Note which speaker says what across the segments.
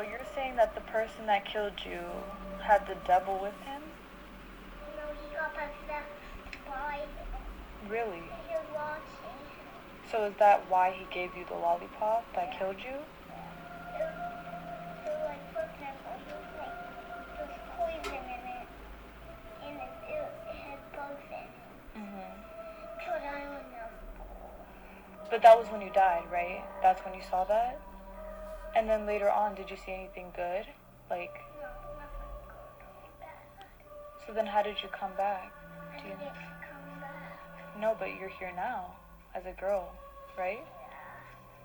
Speaker 1: you're saying that the person that killed you had the devil with him?
Speaker 2: No, he got possessed by him.
Speaker 1: Really?
Speaker 2: He was watching him.
Speaker 1: So is that why he gave you the lollipop that killed you?
Speaker 2: So, like, for example, there was poison in it, and it had bugs in it.
Speaker 1: Mm-hmm.
Speaker 2: So I don't know.
Speaker 1: But that was when you died, right? That's when you saw that? And then later on, did you see anything good? Like,
Speaker 2: No, nothing good or bad.
Speaker 1: so then how did you come back?
Speaker 2: I didn't come back.
Speaker 1: No, but you're here now, as a girl, right?
Speaker 2: Yeah.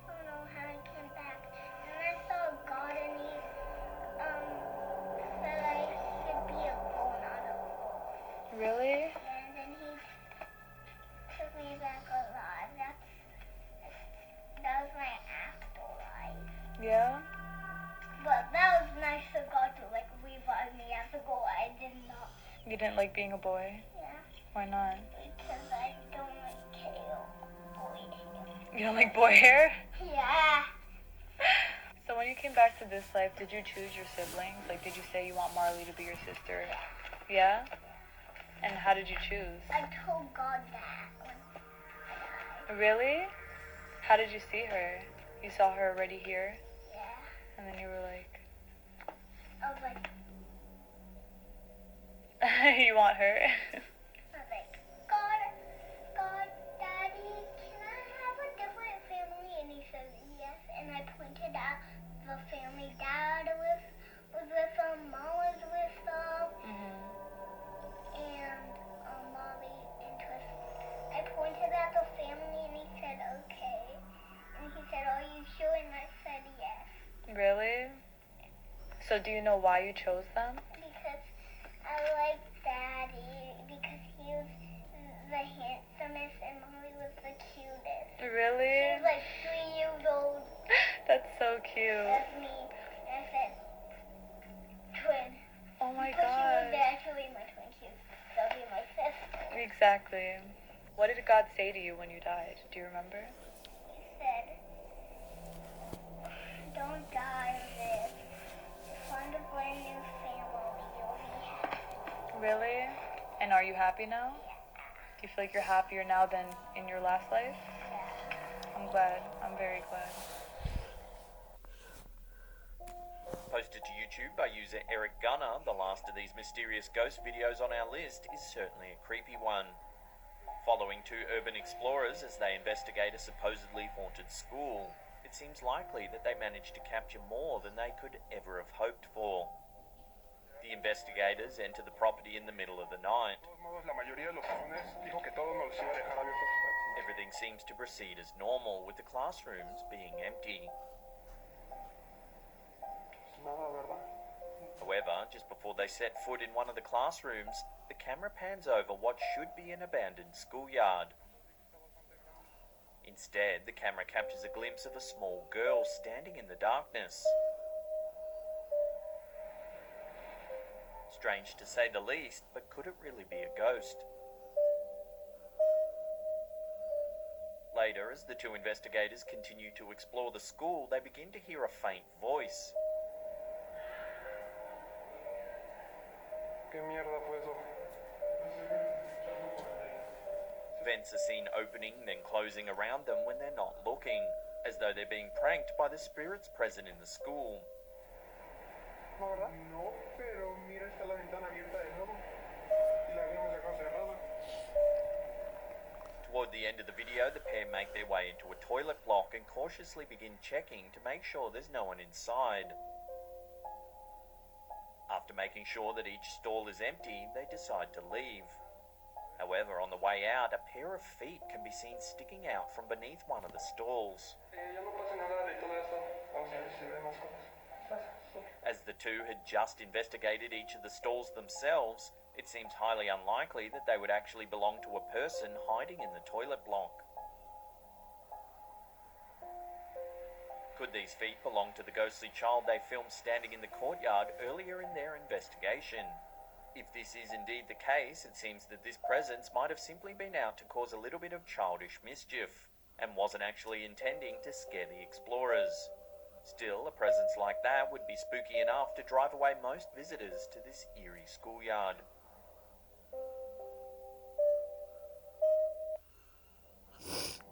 Speaker 2: I don't know how I came back. And I saw God and he said I should be a bull, not a bull.
Speaker 1: Really?
Speaker 2: And then he took me back alive. That was my afterlife.
Speaker 1: Yeah?
Speaker 2: But that was nice of God to like revive me as a girl. I did not.
Speaker 1: You didn't like being a boy?
Speaker 2: Yeah.
Speaker 1: Why not?
Speaker 2: Because I don't like tail boy hair.
Speaker 1: You don't like boy hair?
Speaker 2: Yeah.
Speaker 1: So when you came back to this life, did you choose your siblings? Like, did you say you want Marley to be your sister? Yeah? And how did you choose?
Speaker 2: I told God that when I died.
Speaker 1: Really? How did you see her? You saw her already here?
Speaker 2: Yeah.
Speaker 1: And then you were like,
Speaker 2: I was like,
Speaker 1: you want her?
Speaker 2: God, Daddy, can I have a different family? And he says yes. And I pointed out the family Dad was with Mom was with
Speaker 1: Mm-hmm.
Speaker 2: and Molly and Twist. I pointed at the family and he said okay. And he said, are you sure? And I said yes.
Speaker 1: Really? So do you know why you chose them?
Speaker 2: Because I like Daddy because he was the handsomest and Molly was the cutest.
Speaker 1: Really?
Speaker 2: She was like 3 years old.
Speaker 1: That's so cute.
Speaker 2: That's me. And I said twin.
Speaker 1: Oh my
Speaker 2: But she was
Speaker 1: god.
Speaker 2: actually my twin. She was be my sister.
Speaker 1: Exactly. What did God say to you when you died? Do you remember?
Speaker 2: He said, don't die of this. Find a brand new family. You'll be happy.
Speaker 1: Really? And are you happy now? Do you feel like you're happier now than in your last life?
Speaker 2: Yeah.
Speaker 1: I'm glad. I'm very glad.
Speaker 3: Posted to YouTube by user Eric Gunner, the last of these mysterious ghost videos on our list is certainly a creepy one. Following two urban explorers as they investigate a supposedly haunted school, it seems likely that they managed to capture more than they could ever have hoped for. The investigators enter the property in the middle of the night. Everything seems to proceed as normal, with the classrooms being empty. However, just before they set foot in one of the classrooms, the camera pans over what should be an abandoned schoolyard. Instead, the camera captures a glimpse of a small girl standing in the darkness. Strange to say the least, but could it really be a ghost? Later, as the two investigators continue to explore the school, they begin to hear a faint voice. Vents are seen opening, then closing around them when they're not looking, as though they're being pranked by the spirits present in the school. Toward the end of the video, the pair make their way into a toilet block and cautiously begin checking to make sure there's no one inside. After making sure that each stall is empty, they decide to leave. However, on the way out, a pair of feet can be seen sticking out from beneath one of the stalls. As the two had just investigated each of the stalls themselves, it seems highly unlikely that they would actually belong to a person hiding in the toilet block. Could these feet belong to the ghostly child they filmed standing in the courtyard earlier in their investigation? If this is indeed the case, it seems that this presence might have simply been out to cause a little bit of childish mischief, and wasn't actually intending to scare the explorers. Still, a presence like that would be spooky enough to drive away most visitors to this eerie schoolyard.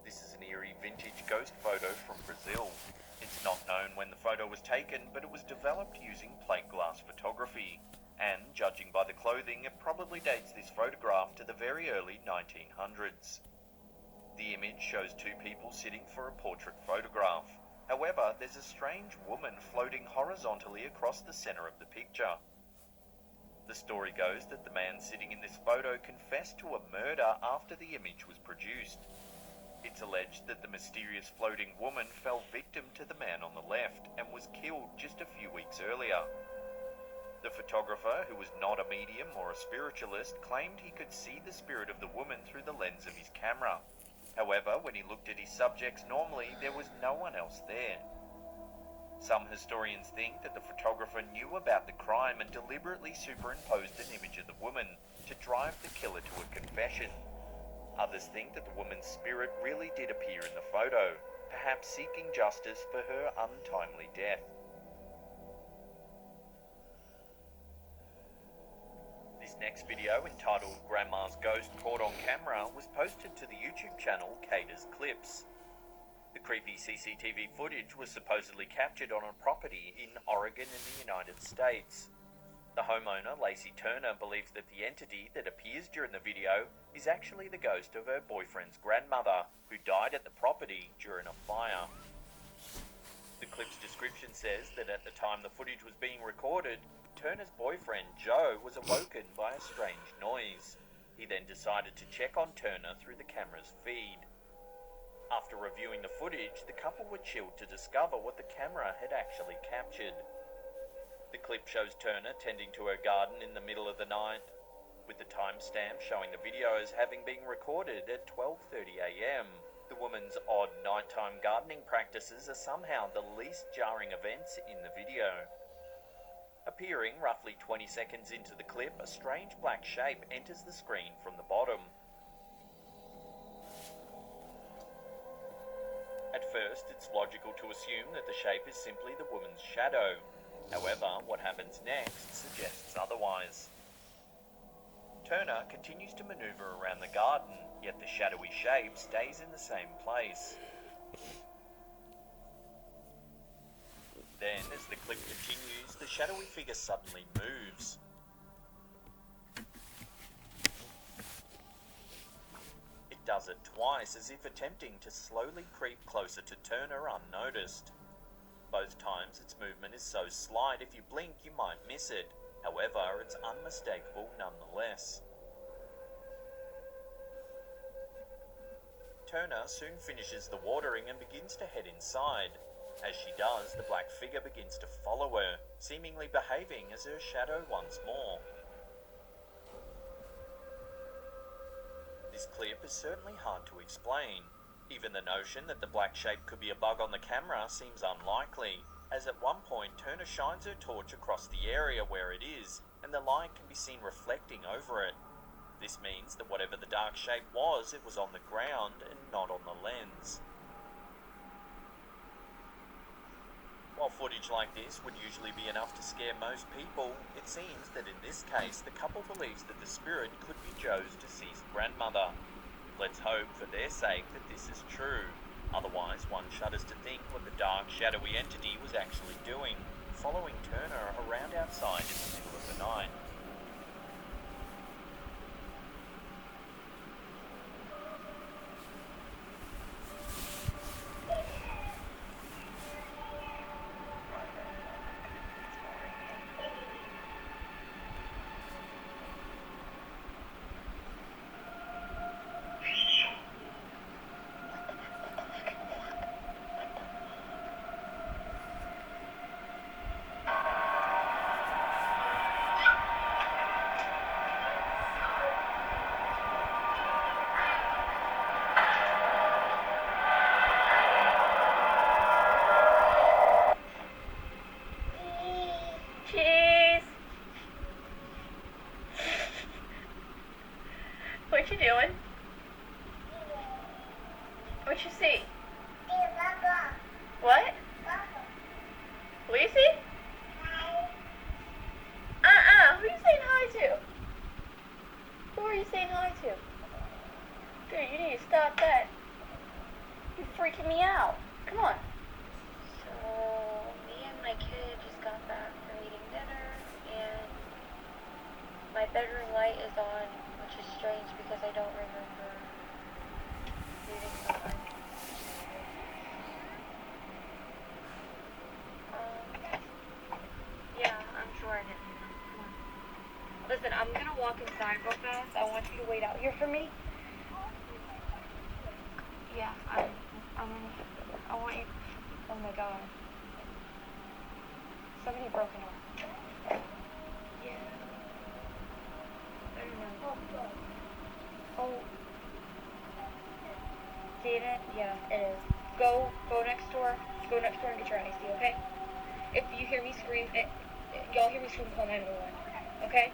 Speaker 3: This is an eerie vintage ghost photo from Brazil. It's not known when the photo was taken, but it was developed using plate glass photography. And, judging by the clothing, it probably dates this photograph to the very early 1900s. The image shows two people sitting for a portrait photograph. However, there's a strange woman floating horizontally across the center of the picture. The story goes that the man sitting in this photo confessed to a murder after the image was produced. It's alleged that the mysterious floating woman fell victim to the man on the left and was killed just a few weeks earlier. The photographer, who was not a medium or a spiritualist, claimed he could see the spirit of the woman through the lens of his camera. However, when he looked at his subjects normally, there was no one else there. Some historians think that the photographer knew about the crime and deliberately superimposed an image of the woman to drive the killer to a confession. Others think that the woman's spirit really did appear in the photo, perhaps seeking justice for her untimely death. This next video, entitled Grandma's Ghost Caught on Camera, was posted to the YouTube channel Cater's Clips. The creepy CCTV footage was supposedly captured on a property in Oregon in the United States. The homeowner, Lacey Turner, believes that the entity that appears during the video is actually the ghost of her boyfriend's grandmother, who died at the property during a fire. The clip's description says that at the time the footage was being recorded, Turner's boyfriend, Joe, was awoken by a strange noise. He then decided to check on Turner through the camera's feed. After reviewing the footage, the couple were chilled to discover what the camera had actually captured. The clip shows Turner tending to her garden in the middle of the night, with the timestamp showing the video as having been recorded at 12:30 a.m. The woman's odd nighttime gardening practices are somehow the least jarring events in the video. Appearing roughly 20 seconds into the clip, a strange black shape enters the screen from the bottom. At first, it's logical to assume that the shape is simply the woman's shadow. However, what happens next suggests otherwise. Turner continues to maneuver around the garden, yet the shadowy shape stays in the same place. Then, as the clip continues, the shadowy figure suddenly moves. It does it twice, as if attempting to slowly creep closer to Turner unnoticed. Both times its movement is so slight if you blink you might miss it. However, it's unmistakable nonetheless. Turner soon finishes the watering and begins to head inside. As she does, the black figure begins to follow her, seemingly behaving as her shadow once more. This clip is certainly hard to explain. Even the notion that the black shape could be a bug on the camera seems unlikely, as at one point Turner shines her torch across the area where it is, and the light can be seen reflecting over it. This means that whatever the dark shape was, it was on the ground and not on the lens. While footage like this would usually be enough to scare most people, it seems that in this case the couple believes that the spirit could be Joe's deceased grandmother. Let's hope for their sake that this is true. Otherwise, one shudders to think what the dark, shadowy entity was actually doing, following Turner around outside in the middle of the night.
Speaker 1: light is on, which is strange because I don't remember leaving the light. Yeah, I'm sure I didn't. Come on. Listen, I'm gonna walk inside real fast. I want you to wait out here for me. Yeah, I want you. Oh my god. Somebody broke in. Yeah. I don't know. Oh. See it? Yeah, it is. Go next door. Go next door and get your IC, okay? If you hear me scream, y'all hear me scream, call 911, okay?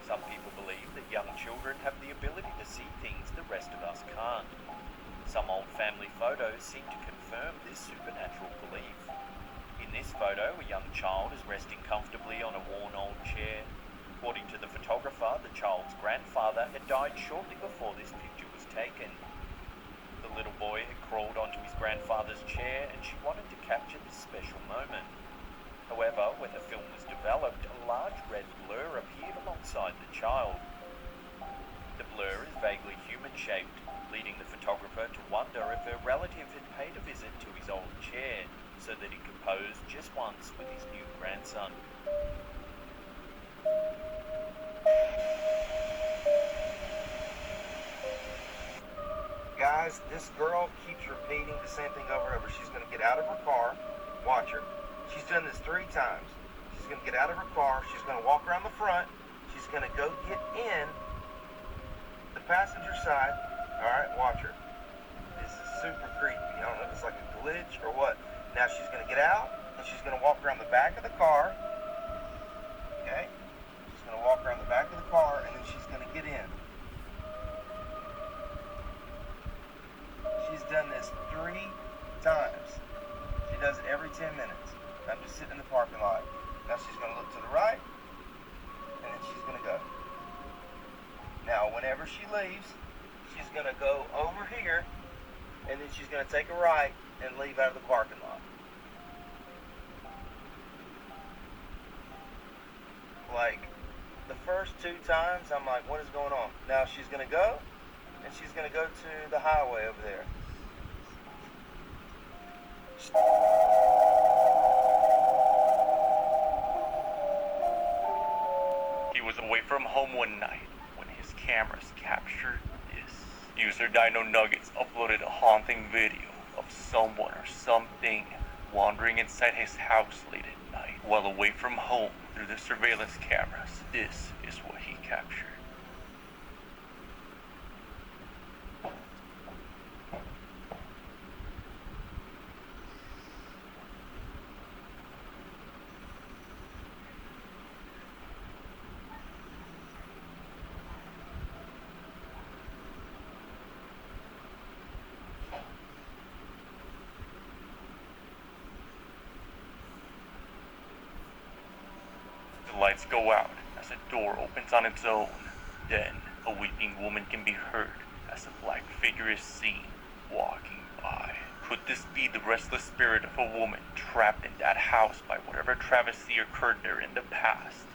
Speaker 3: Some people believe that young children have the ability to see things the rest of us can't. Some old family photos seem to confirm this supernatural belief. In this photo, a young child is resting comfortably on a worn old chair. According to the photographer, the child's grandfather had died shortly before this picture was taken. The little boy had crawled onto his grandfather's chair and she wanted to capture this special moment. However, when the film was developed, a large red blur appeared alongside the child. The blur is vaguely human-shaped, leading the photographer to wonder if her relative had paid a visit to his old chair so that he could pose just once with his new grandson.
Speaker 4: Guys, this girl keeps repeating the same thing over and over. She's going to get out of her car. Watch her. She's done this 3 times. She's going to get out of her car. She's going to walk around the front. She's going to go get in the passenger side. All right, watch her. This is super creepy. I don't know if it's like a glitch or what. Now she's going to get out, and she's going to walk around the back of the car. Okay? She's going to walk around the back of the car, and then she's going to get in. She's done this 3 times. She does it every 10 minutes. I'm just sitting in the parking lot. Now she's going to look to the right, and then she's going to go. Now, whenever she leaves, she's going to go over here, and then she's going to take a right and leave out of the parking lot. Like, the first 2 times, I'm like, what is going on? Now she's going to go, and she's going to go to the highway over there.
Speaker 5: He was away from home one night when his cameras captured this. User Dino Nuggets uploaded a haunting video of someone or something wandering inside his house late at night while away from home through the surveillance cameras. This is what he captured. The lights go out as a door opens on its own. Then, a weeping woman can be heard as a black figure is seen walking by. Could this be the restless spirit of a woman trapped in that house by whatever travesty occurred there in the past?